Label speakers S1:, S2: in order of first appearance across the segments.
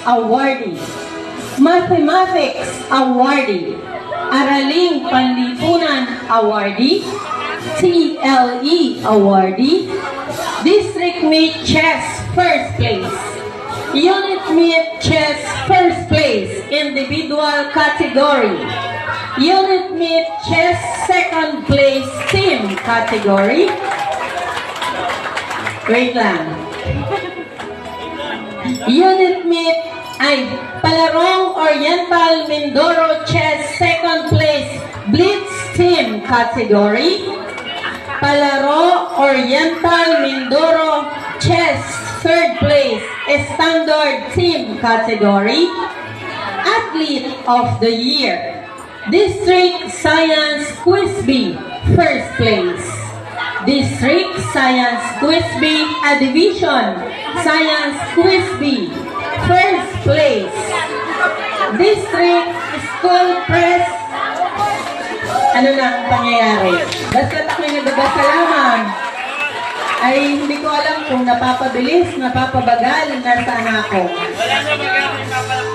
S1: awardee. Mathematics awardee. Araling Panlipunan awardee. TLE awardee. District Meet Chess first place. Unit Meet Chess first place, individual category. Unit Meet Chess second place, team category. Wait lang. Unit Meet ay Palarong Oriental Mindoro Chess second place, Blitz team category. Palaro Oriental Mindoro Chess third place, Standard team category. Athlete of the Year, District Science Quiz B first place. District Science Quiz B, a Division Science Quiz B first place. District School Press, ano na ang pangyayari? Basta ako'y nagbabasa lamang, ay hindi ko alam kung napapabilis, napapabagal, nasaan ako.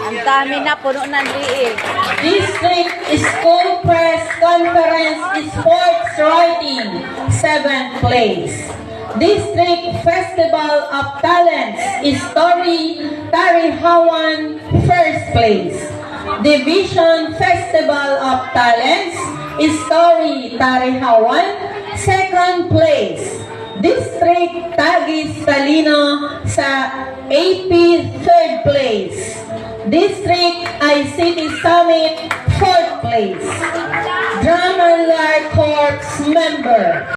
S2: Ang dami na, puno ng liig.
S1: District School Press Conference Sports Writing, 7th place. District Festival of Talents, Story Tarihawan, 1st place. Division Festival of Talents, Story Tarihawan, 2nd place. District Taguig Talino sa AP 3rd place. District ICT Summit 4th place. Drama Lark Corps member.